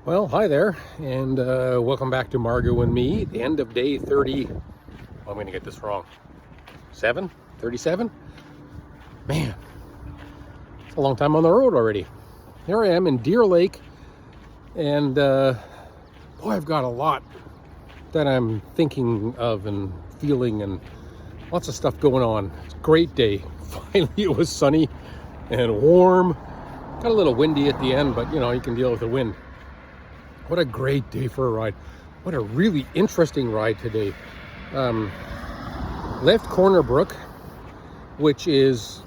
Well, hi there, and welcome back to Margot and me. The end of day 30. I'm going to get this wrong. 37? Man, it's a long time on the road already. Here I am in Deer Lake, and boy, I've got a lot that I'm thinking of and feeling, and lots of stuff going on. It's a great day. Finally, it was sunny and warm. Got a little windy at the end, but you can deal with the wind. What a great day for a ride. What a really interesting ride today. Left Corner Brook, which is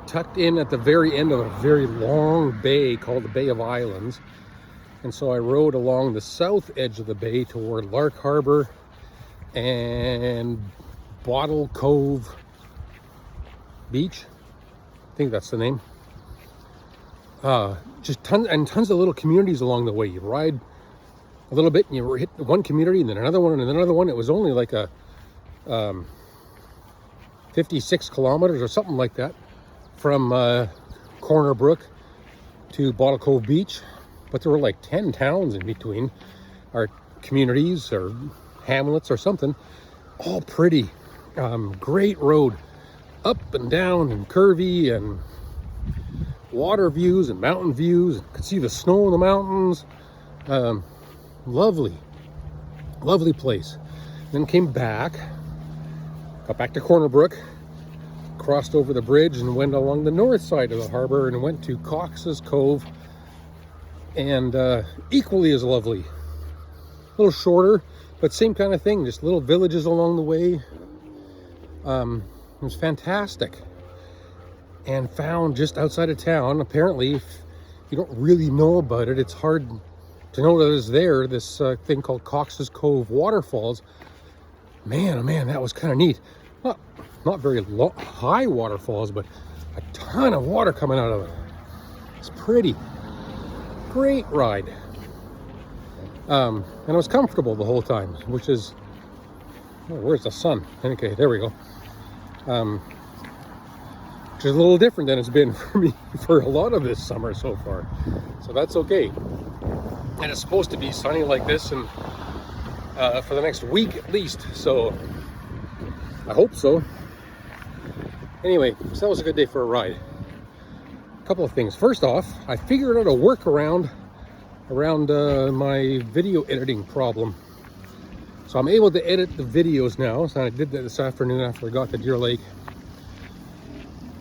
tucked in at the very end of a very long bay called the Bay of Islands. And so I rode along the south edge of the bay toward Lark Harbour and Cove Beach. I think that's the name. Just tons of little communities along the way. You ride a little bit and you hit one community and then another one and then another one. It was only like a 56 kilometers or something like that from Corner Brook to Cove Beach, but there were like 10 towns in between, or communities or hamlets or something, all pretty. Great road, up and down and curvy, and water views and mountain views. Could see the snow in the mountains. Lovely place. Then came back, got back to Corner Brook, crossed over the bridge and went along the north side of the harbor and went to Cox's Cove, and equally as lovely. A little shorter, but same kind of thing, just little villages along the way. It was fantastic. And found just outside of town, apparently, if you don't really know about it, it's hard to know that it's there, this thing called Cox's Cove waterfalls. Man, oh man, that was kind of neat. Not very high waterfalls, but a ton of water coming out of it. It's pretty. Great ride. And it was comfortable the whole time, which is, where's the sun? Okay, there we go. Which is a little different than it's been for me for a lot of this summer so far. So that's okay. And it's supposed to be sunny like this and for the next week at least. So I hope so. Anyway, so that was a good day for a ride. A couple of things. First off, I figured out a workaround around my video editing problem. So I'm able to edit the videos now. So I did that this afternoon after I got to Deer Lake.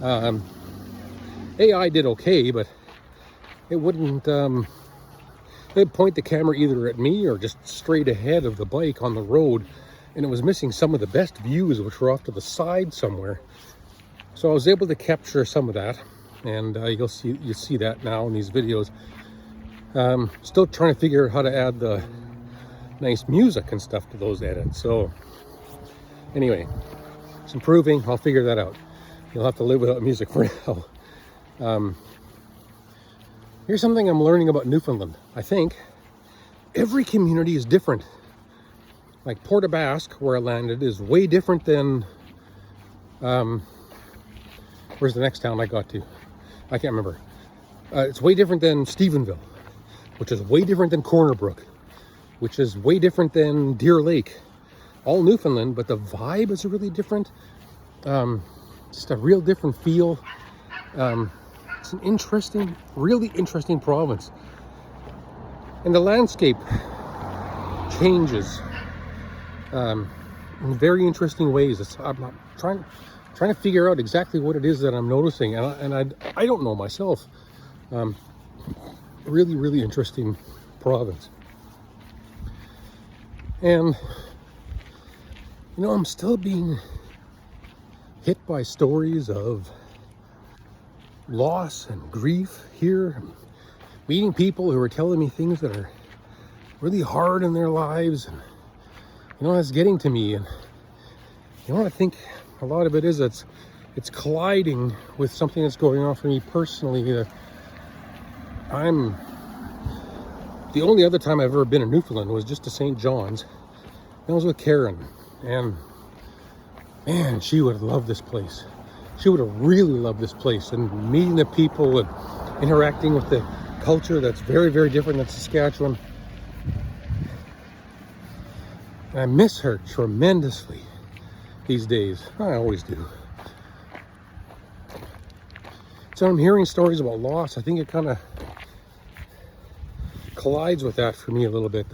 AI did okay, but it wouldn't it'd point the camera either at me or just straight ahead of the bike on the road, and it was missing some of the best views, which were off to the side somewhere. So I was able to capture some of that, and you see that now in these videos. Still trying to figure out how to add the nice music and stuff to those edits. So anyway, it's improving. I'll figure that out. You'll have to live without music for now. Here's something I'm learning about Newfoundland. I think every community is different. Like Port aux Basques, where I landed, is way different than... where's the next town I got to? I can't remember. It's way different than Stephenville, which is way different than Corner Brook, which is way different than Deer Lake. All Newfoundland, but the vibe is really different. Just a real different feel. It's an interesting, really interesting province. And the landscape changes in very interesting ways. I'm not trying to figure out exactly what it is that I'm noticing, and I don't know myself. Really, really interesting province. And I'm still being hit by stories of loss and grief here, meeting people who are telling me things that are really hard in their lives, and that's getting to me. And I think a lot of it is it's colliding with something that's going on for me personally. The only other time I've ever been in Newfoundland was just to St. John's. That was with Karen, and man, she would have loved this place. She would have really loved this place, and meeting the people and interacting with the culture that's very, very different than Saskatchewan. And I miss her tremendously these days. I always do. So I'm hearing stories about loss. I think it kind of collides with that for me a little bit.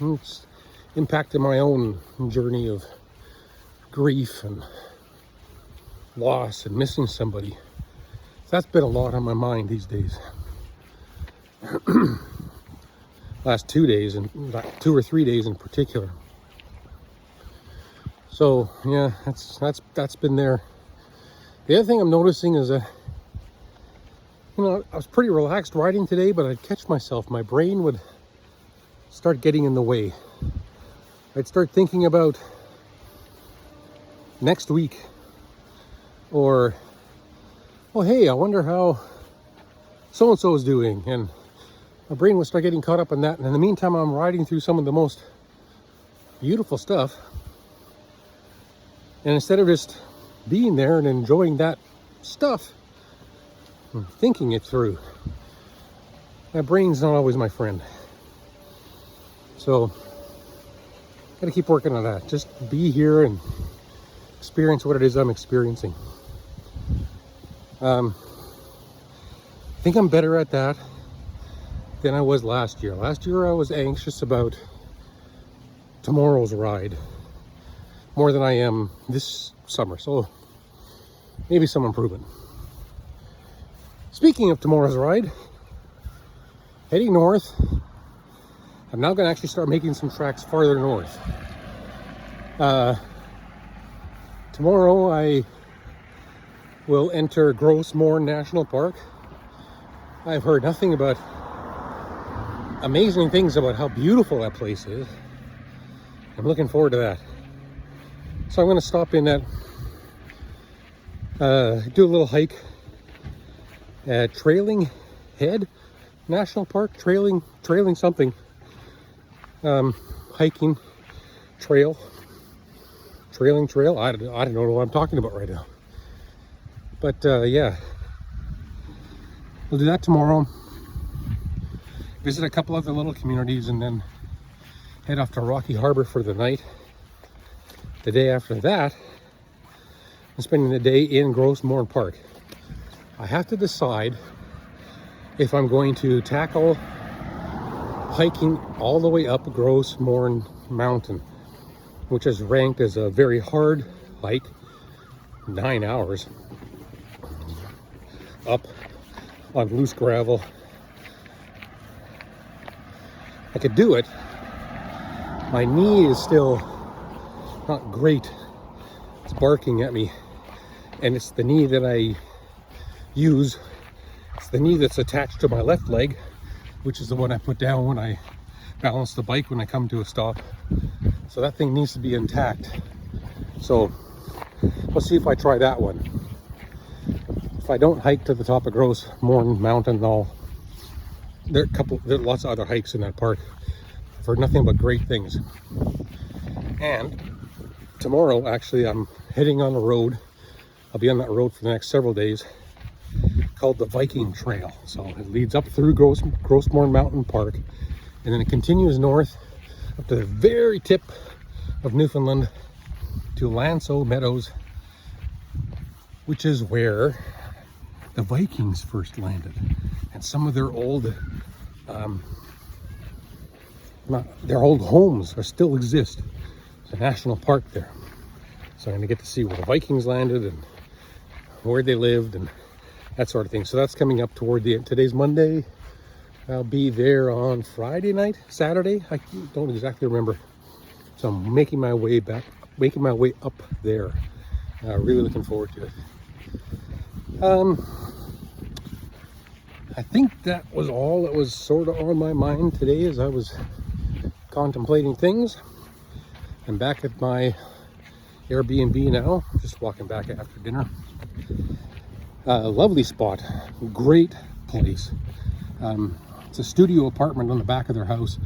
It's impacted my own journey of grief and loss and missing somebody. That's been a lot on my mind these days. Last 2 days, and 2 or 3 days in particular. So yeah, that's been there. The other thing I'm noticing is that, you know, I was pretty relaxed riding today, but I'd catch myself. My brain would start getting in the way. I'd start thinking about next week, or, well, hey, I wonder how so-and-so is doing, and my brain would start getting caught up in that. And in the meantime, I'm riding through some of the most beautiful stuff, and instead of just being there and enjoying that stuff and thinking it through, my brain's not always my friend. So gotta keep working on that. Just be here and experience what it is I'm experiencing. I think I'm better at that than I was last year. Last year I was anxious about tomorrow's ride more than I am this summer. So maybe some improvement. Speaking of tomorrow's ride, heading north, I'm now going to actually start making some tracks farther north. Tomorrow I will enter Grossmore National Park. I've heard nothing but amazing things about how beautiful that place is. I'm looking forward to that. So I'm going to stop in at, do a little hike at Trailing Head National Park, trailing something, hiking trail, trailing trail. I don't know what I'm talking about right now. But yeah, we'll do that tomorrow. Visit a couple other little communities and then head off to Rocky Harbour for the night. The day after that, I'm spending the day in Grossmore Park. I have to decide if I'm going to tackle hiking all the way up Grossmore Mountain, which is ranked as a very hard hike, 9 hours up on loose gravel. I could do it. My knee is still not great. It's barking at me, and it's the knee that I use. It's the knee that's attached to my left leg, which is the one I put down when I balance the bike when I come to a stop. So that thing needs to be intact. So let's see if I try that one. If I don't hike to the top of Grossmore Mountain, there are lots of other hikes in that park. I've heard nothing but great things. And tomorrow, actually, I'm heading on a road. I'll be on that road for the next several days, called the Viking Trail. So it leads up through Grossmore Mountain Park, and then it continues north up to the very tip of Newfoundland to Lanso Meadows, which is where the Vikings first landed, and some of their old homes still exist. There's a national park there, so I'm going to get to see where the Vikings landed and where they lived and that sort of thing. So that's coming up toward the end. Today's Monday. I'll be there on Friday night, Saturday. I don't exactly remember. So I'm making my way up there. Really looking forward to it. I think that was all that was sort of on my mind today as I was contemplating things. I'm back at my Airbnb now, just walking back after dinner. Lovely spot, great place. It's a studio apartment on the back of their house.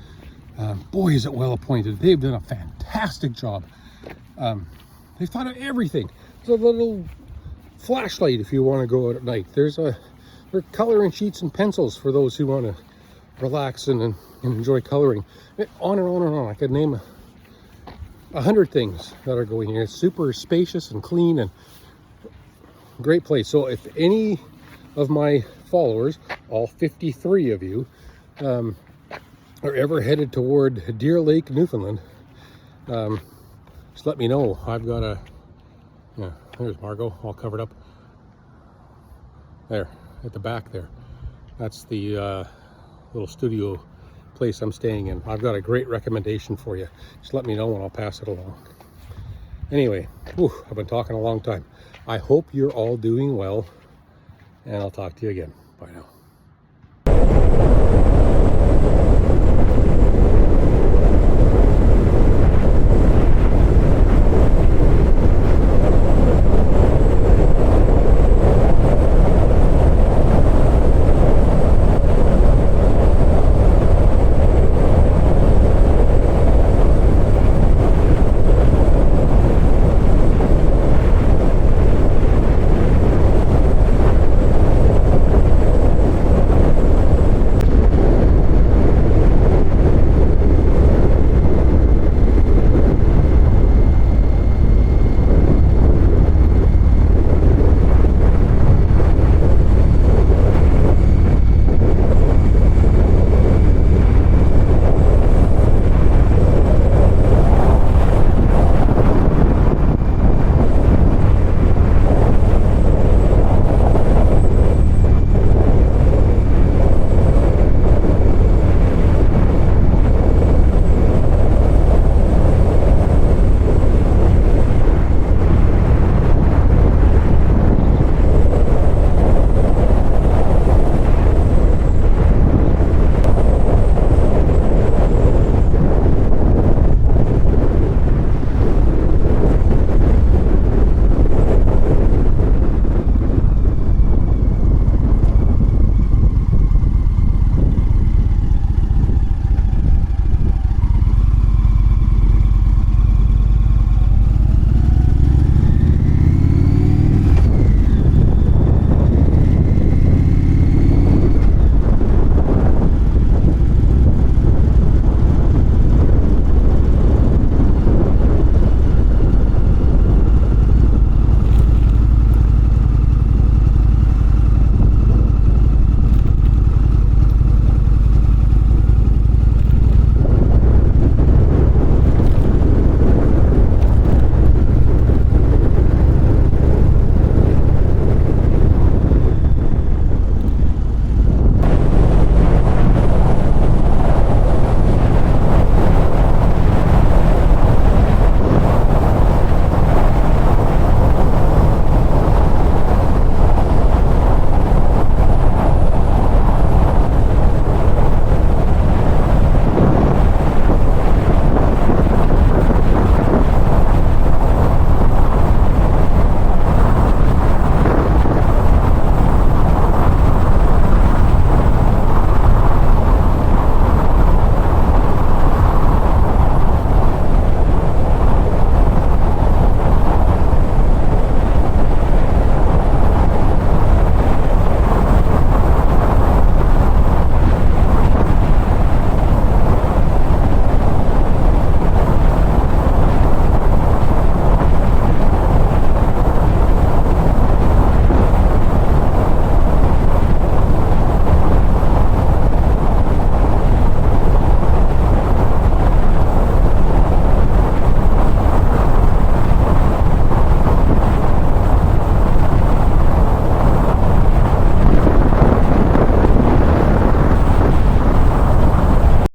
Boy, is it well appointed. They've done a fantastic job. They've thought of everything. There's a little flashlight if you want to go out at night. There's a They're coloring sheets and pencils for those who want to relax and enjoy coloring. On and on and on. I could name 100 things that are going here. It's super spacious and clean and great place. So if any of my followers, all 53 of you, are ever headed toward Deer Lake, Newfoundland, just let me know. I've got a, yeah, there's Margot, all covered up. There, at the back there. That's the little studio place I'm staying in. I've got a great recommendation for you. Just let me know and I'll pass it along. Anyway, I've been talking a long time. I hope you're all doing well, and I'll talk to you again. Bye now.